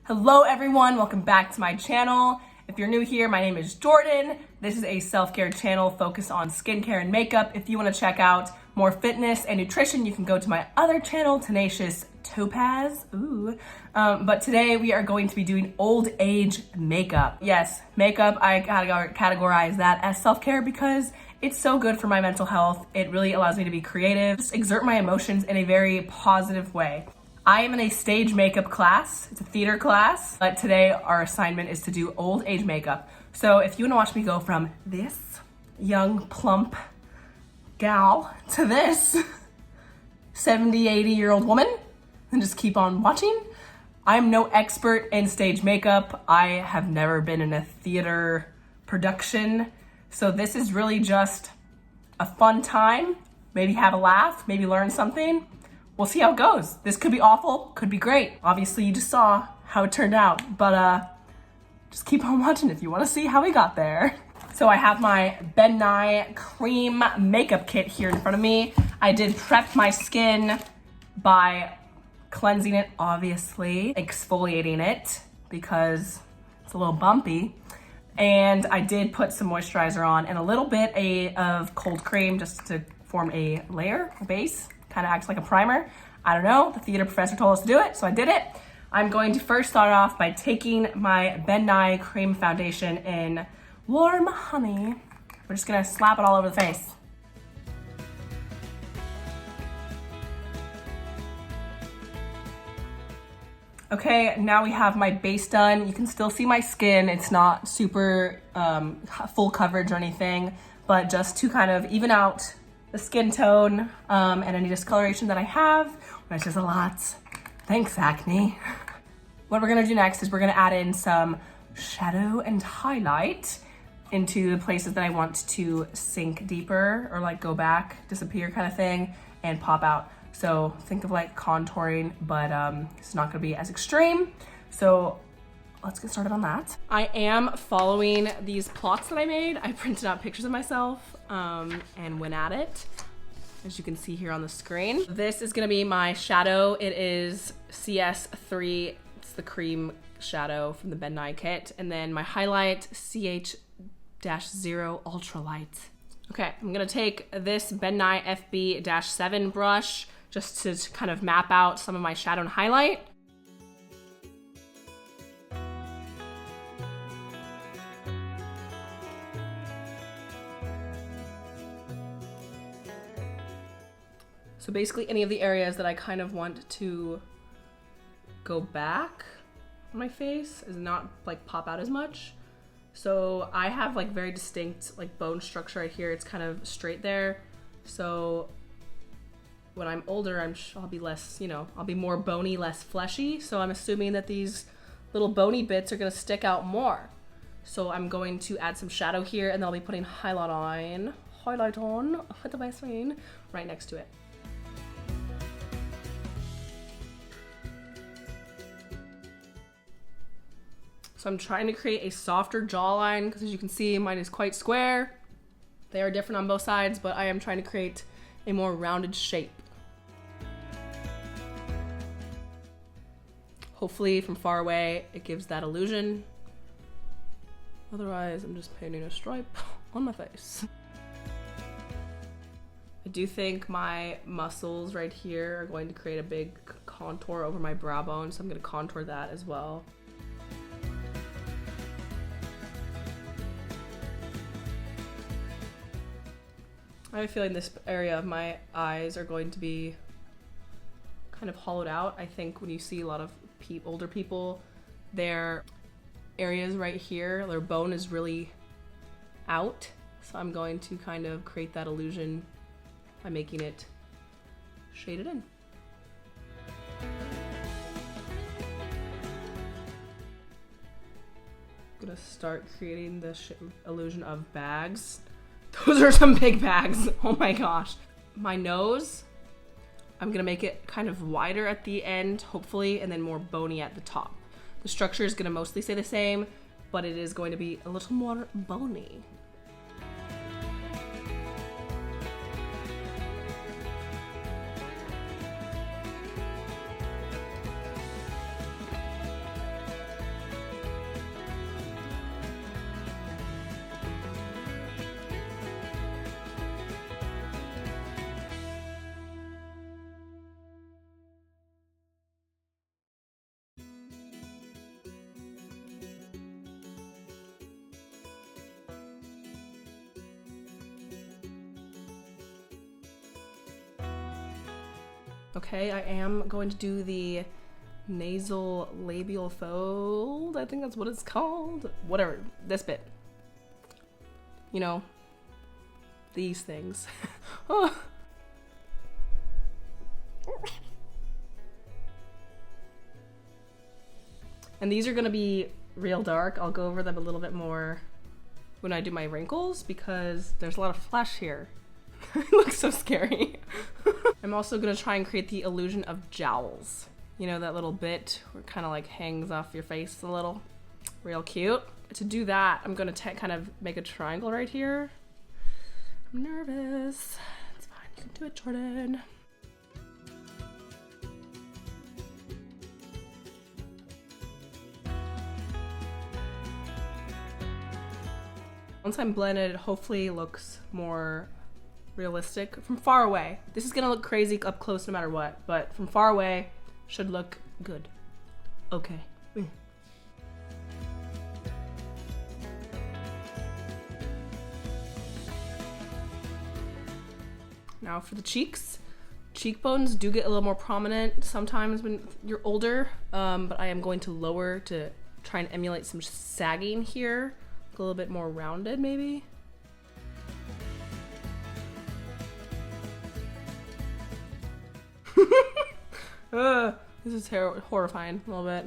Hello everyone, welcome back to my channel. If you're new here, my name is Jordan. This is a self-care channel focused on skincare and makeup. If you want to check out more fitness and nutrition, you can go to my other channel, Tenacious Topaz. But today we are going to be doing old age makeup. Yes, makeup, I gotta categorize that as self-care because it's so good for my mental health. It really allows me to be creative, just exert my emotions in a very positive way. I am in a stage makeup class. It's a theater class, but today our assignment is to do old age makeup. So if you want to watch me go from this young, plump gal to this 70, 80-year-old woman, then just keep on watching. I'm no expert in stage makeup. I have never been in a theater production. So this is really just a fun time. Maybe have a laugh, maybe learn something. We'll see how it goes. This could be awful, could be great. Obviously, you just saw how it turned out, but just keep on watching if you wanna see how we got there. So I have my Ben Nye cream makeup kit here in front of me. I did prep my skin by cleansing it, obviously, exfoliating it because it's a little bumpy. And I did put some moisturizer on and a little bit of cold cream just to form a layer, a base. Kind of acts like a primer. I don't know, the theater professor told us to do it, so I did it. I'm going to first start off by taking my Ben Nye cream foundation in Warm Honey. We're just gonna slap it all over the face. Okay, now we have my base done. You can still see my skin. It's not super full coverage or anything, but just to kind of even out the skin tone and any discoloration that I have, which is a lot. Thanks, acne. What we're gonna do next is we're gonna add in some shadow and highlight into the places that I want to sink deeper or like go back, disappear kind of thing, and pop out. So think of like contouring, but it's not gonna be as extreme. So let's get started on that. I am following these plots that I made. I printed out pictures of myself and went at it, as you can see here on the screen. This is gonna be my shadow. It is CS3. It's the cream shadow from the Ben Nye kit. And then my highlight, CH-0 Ultralight. Okay, I'm gonna take this Ben Nye FB-7 brush just to kind of map out some of my shadow and highlight. So basically any of the areas that I kind of want to go back on my face is not like pop out as much. So I have like very distinct like bone structure right here. It's kind of straight there. So when I'm older, I'll be less, I'll be more bony, less fleshy. So I'm assuming that these little bony bits are gonna stick out more. So I'm going to add some shadow here and then I'll be putting highlight on right next to it. So I'm trying to create a softer jawline because as you can see, mine is quite square. They are different on both sides, but I am trying to create a more rounded shape. Hopefully from far away, it gives that illusion. Otherwise, I'm just painting a stripe on my face. I do think my muscles right here are going to create a big contour over my brow bone, so I'm gonna contour that as well. I have a feeling this area of my eyes are going to be kind of hollowed out. I think when you see a lot of older people, their areas right here, their bone is really out. So I'm going to kind of create that illusion by making it shaded in. I'm gonna start creating the illusion of bags. Those are some big bags. Oh my gosh. My nose, I'm gonna make it kind of wider at the end, hopefully, and then more bony at the top. The structure is gonna mostly stay the same, but it is going to be a little more bony. Okay, I am going to do the nasal labial fold. I think that's what it's called. Whatever, this bit. You know, these things. Oh. And these are gonna be real dark. I'll go over them a little bit more when I do my wrinkles because there's a lot of flesh here. It looks so scary. I'm also gonna try and create the illusion of jowls. You know, that little bit where it kind of like hangs off your face a little. Real cute. To do that, I'm gonna kind of make a triangle right here. I'm nervous. It's fine, you can do it, Jordan. Once I'm blended, it hopefully looks more realistic from far away. This is gonna look crazy up close no matter what, but from far away, should look good. Okay. Now for the cheeks. Cheekbones do get a little more prominent sometimes when you're older, but I am going to lower to try and emulate some sagging here. A little bit more rounded, maybe. This is horrifying a little bit.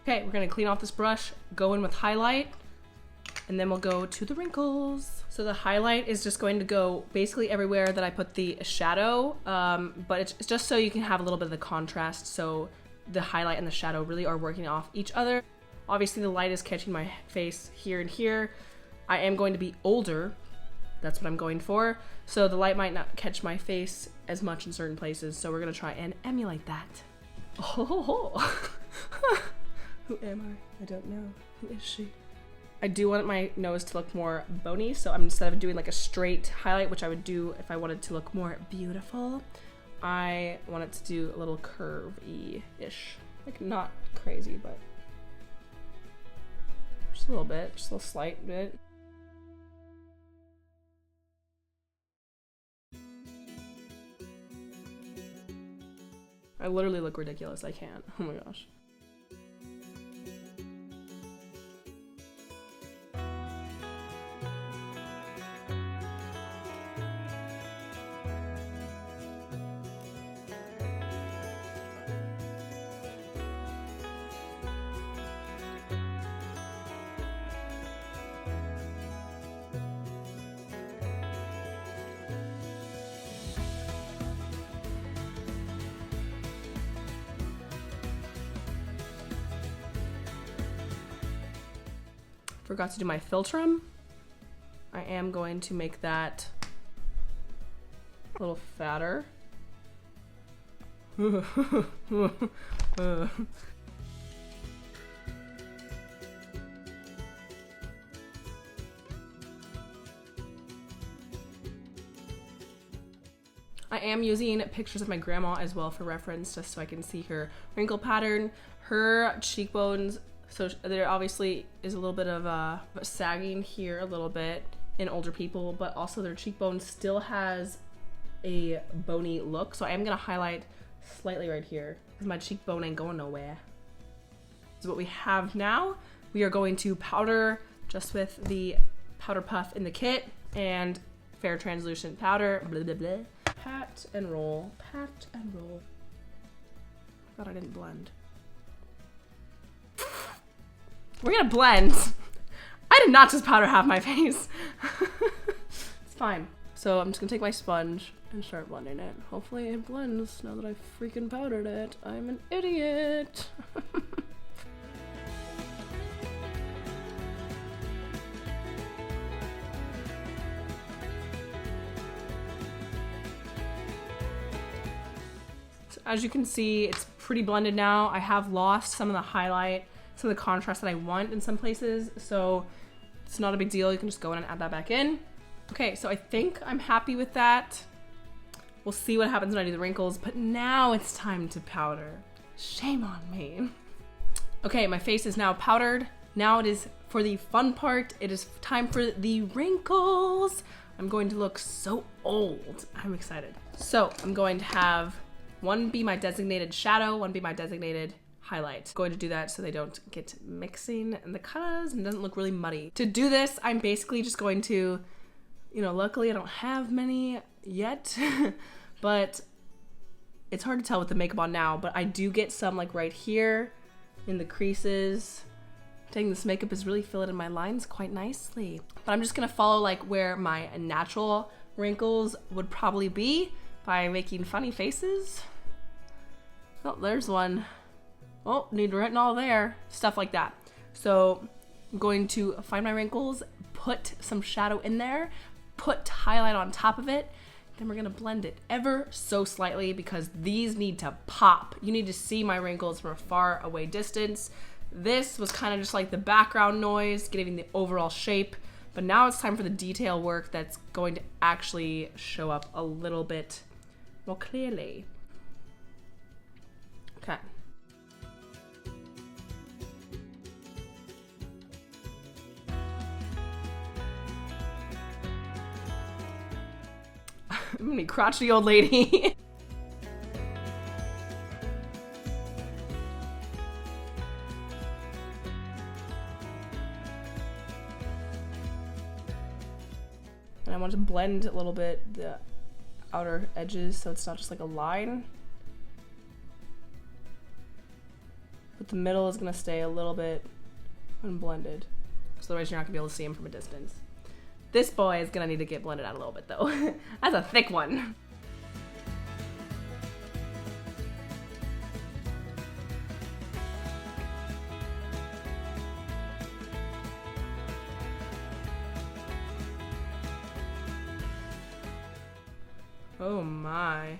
Okay, we're gonna clean off this brush, go in with highlight, and then we'll go to the wrinkles. So the highlight is just going to go basically everywhere that I put the shadow, but it's just so you can have a little bit of the contrast, so the highlight and the shadow really are working off each other. Obviously the light is catching my face here and here. I am going to be older. That's what I'm going for. So the light might not catch my face as much in certain places. So we're gonna try and emulate that. Oh, who am I? I don't know. Who is she? I do want my nose to look more bony. So instead of doing like a straight highlight, which I would do if I wanted to look more beautiful, I want it to do a little curvy-ish. Like not crazy, but just a little bit, just a little slight bit. I literally look ridiculous, I can't. Oh my gosh. Forgot to do my philtrum. I am going to make that a little fatter. I am using pictures of my grandma as well for reference, just so I can see her wrinkle pattern. Her cheekbones, so there obviously is a little bit of sagging here a little bit in older people, but also their cheekbone still has a bony look. So I am gonna highlight slightly right here because my cheekbone ain't going nowhere. So what we have now, we are going to powder just with the powder puff in the kit and fair translucent powder. Blah, blah, blah. Pat and roll, pat and roll. Thought I didn't blend. We're gonna blend. I did not just powder half my face. It's fine. So I'm just gonna take my sponge and start blending it. Hopefully it blends now that I've freaking powdered it. I'm an idiot. So as you can see, it's pretty blended now. I have lost some of the highlight, some of the contrast that I want in some places, so it's not a big deal. You can just go in and add that back in. Okay, so I think I'm happy with that. We'll see what happens when I do the wrinkles, but now it's time to powder. Shame on me. Okay, my face is now powdered. Now it is for the fun part. It is time for the wrinkles. I'm going to look so old. I'm excited. So I'm going to have one be my designated shadow, one be my designated highlight. I'm going to do that so they don't get mixing in the colors and it doesn't look really muddy. To do this, I'm basically just going to, you know, luckily I don't have many yet, but it's hard to tell with the makeup on now, but I do get some like right here in the creases. Taking this makeup is really filling in my lines quite nicely. But I'm just gonna follow like where my natural wrinkles would probably be by making funny faces. Oh, there's one. Oh, need retinol there. Stuff like that. So I'm going to find my wrinkles, put some shadow in there, put highlight on top of it. Then we're gonna blend it ever so slightly because these need to pop. You need to see my wrinkles from a far away distance. This was kind of just like the background noise, giving the overall shape. But now it's time for the detail work that's going to actually show up a little bit more clearly. Okay. I'm gonna be crotchety old lady. And I want to blend a little bit the outer edges so it's not just like a line. But the middle is gonna stay a little bit unblended. So otherwise you're not gonna be able to see him from a distance. This boy is gonna need to get blended out a little bit though. That's a thick one. Oh my,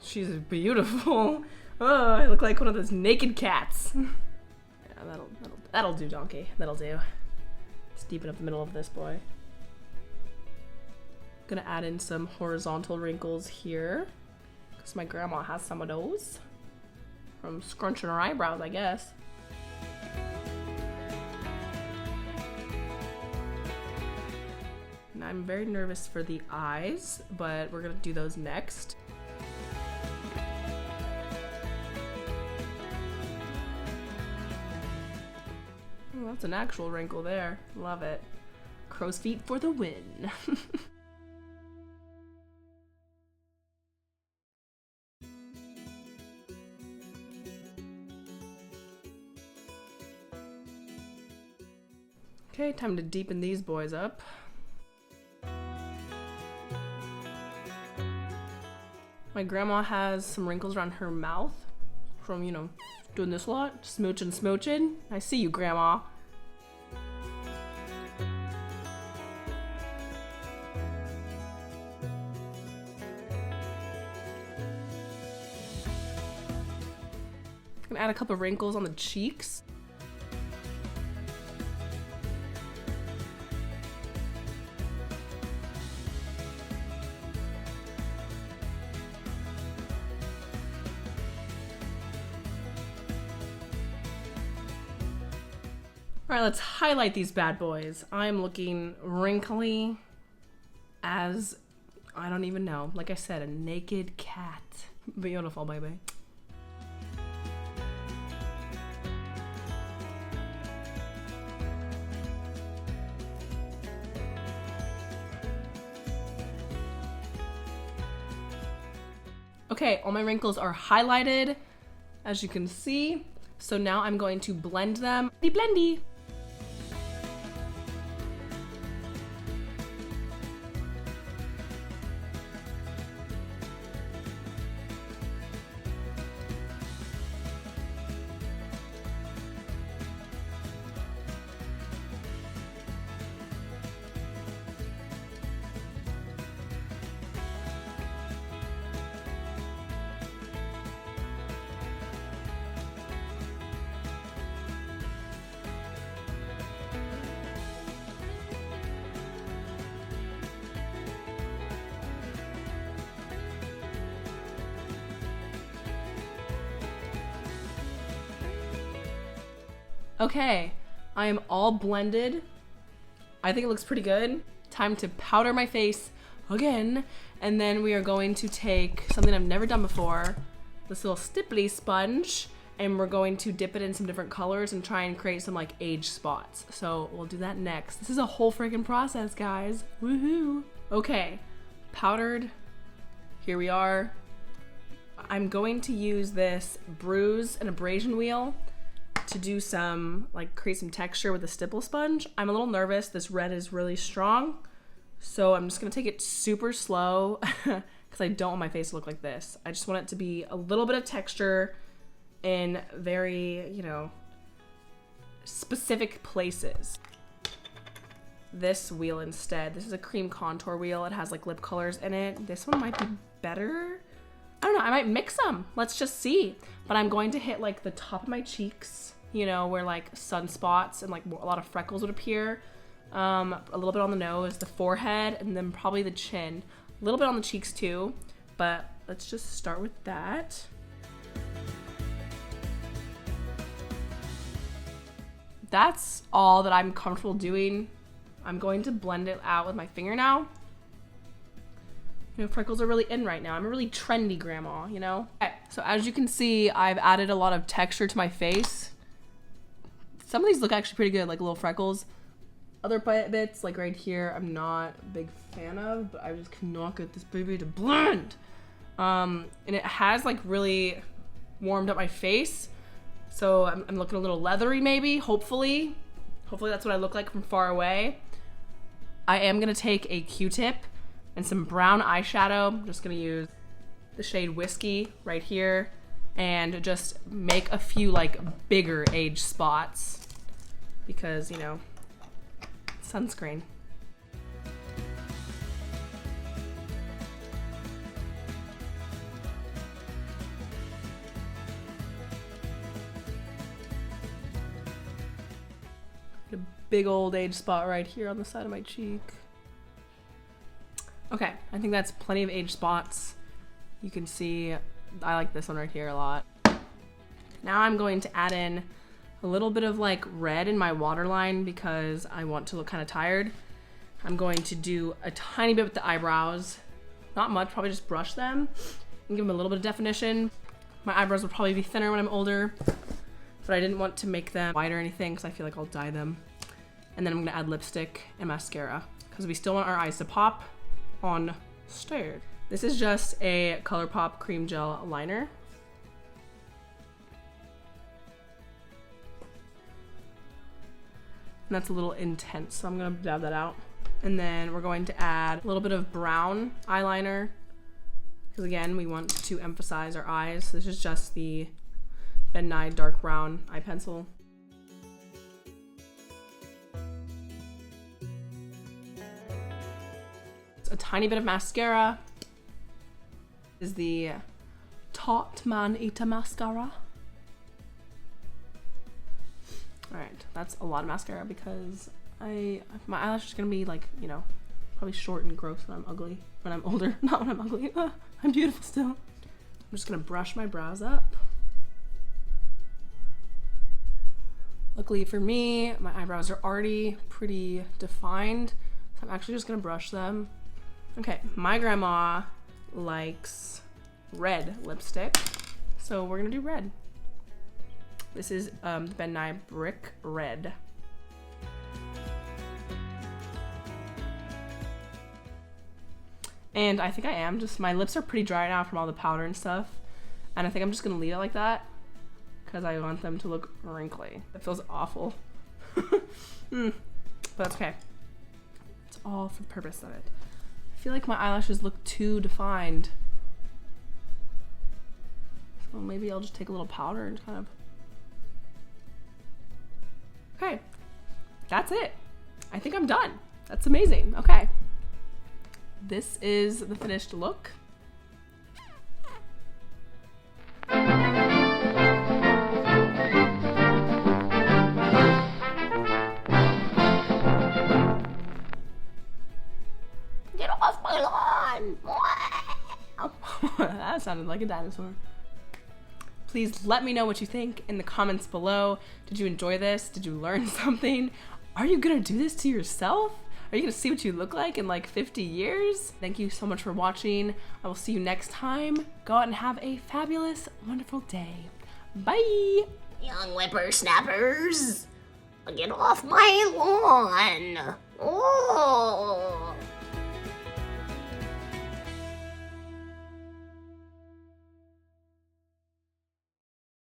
she's beautiful. Oh, I look like one of those naked cats. Yeah, that'll do, donkey. That'll do. Let's deepen up the middle of this boy. Gonna add in some horizontal wrinkles here because my grandma has some of those from scrunching her eyebrows, I guess. And I'm very nervous for the eyes, but we're gonna do those next. Oh, that's an actual wrinkle there. Love it. Crow's feet for the win. Okay, time to deepen these boys up. My grandma has some wrinkles around her mouth from, you know, doing this a lot. Smooching, smooching. I see you, Grandma. I'm gonna add a couple of wrinkles on the cheeks. All right, let's highlight these bad boys. I'm looking wrinkly as, I don't even know, like I said, a naked cat. Beautiful, baby. Okay, all my wrinkles are highlighted, as you can see. So now I'm going to blend them. Blendy. Okay, I am all blended. I think it looks pretty good. Time to powder my face again. And then we are going to take something I've never done before, this little stipply sponge, and we're going to dip it in some different colors and try and create some like age spots. So we'll do that next. This is a whole freaking process, guys. Woohoo. Okay, powdered. Here we are. I'm going to use this bruise and abrasion wheel to do some, like, create some texture with the stipple sponge. I'm a little nervous. This red is really strong. So I'm just gonna take it super slow because I don't want my face to look like this. I just want it to be a little bit of texture in very, you know, specific places. This wheel instead, this is a cream contour wheel. It has like lip colors in it. This one might be better. I don't know, I might mix them. Let's just see. But I'm going to hit like the top of my cheeks, you know, where like sunspots and like a lot of freckles would appear. A little bit on the nose, the forehead, and then probably the chin. A little bit on the cheeks too, but let's just start with that. That's all that I'm comfortable doing. I'm going to blend it out with my finger now. You know, freckles are really in right now. I'm a really trendy grandma, you know? Okay, so as you can see, I've added a lot of texture to my face. Some of these look actually pretty good, like little freckles. Other bits, like right here, I'm not a big fan of, but I just cannot get this baby to blend. And it has like really warmed up my face. So I'm looking a little leathery maybe, hopefully. Hopefully that's what I look like from far away. I am gonna take a Q-tip and some brown eyeshadow. I'm just gonna use the shade Whiskey right here and just make a few like bigger age spots because, you know, sunscreen. A big old age spot right here on the side of my cheek. Okay, I think that's plenty of age spots. You can see I like this one right here a lot. Now I'm going to add in a little bit of like red in my waterline because I want to look kind of tired. I'm going to do a tiny bit with the eyebrows. Not much, probably just brush them and give them a little bit of definition. My eyebrows will probably be thinner when I'm older, but I didn't want to make them white or anything because I feel like I'll dye them. And then I'm gonna add lipstick and mascara because we still want our eyes to pop on stage. This is just a ColourPop cream gel liner. And that's a little intense, so I'm gonna dab that out. And then we're going to add a little bit of brown eyeliner because again, we want to emphasize our eyes. This is just the Ben Nye dark brown eye pencil. A tiny bit of mascara. This is the Tarte Man Eater mascara. Alright, that's a lot of mascara because my eyelashes are gonna be like, you know, probably short and gross when I'm ugly. When I'm older, not when I'm ugly. I'm beautiful still. I'm just gonna brush my brows up. Luckily for me, my eyebrows are already pretty defined, so I'm actually just gonna brush them. Okay, my grandma likes red lipstick, so we're gonna do red. This is the Ben Nye Brick Red. And I think I am just, my lips are pretty dry now from all the powder and stuff, and I think I'm just gonna leave it like that because I want them to look wrinkly. It feels awful. But that's okay. It's all for the purpose of it. I feel like my eyelashes look too defined. So maybe I'll just take a little powder and kind of... Okay, that's it. I think I'm done. That's amazing. Okay. This is the finished look. Get off my lawn! That sounded like a dinosaur. Please let me know what you think in the comments below. Did you enjoy this? Did you learn something? Are you gonna do this to yourself? Are you gonna see what you look like in like 50 years? Thank you so much for watching. I will see you next time. Go out and have a fabulous, wonderful day. Bye. Young whippersnappers, get off my lawn. Oh.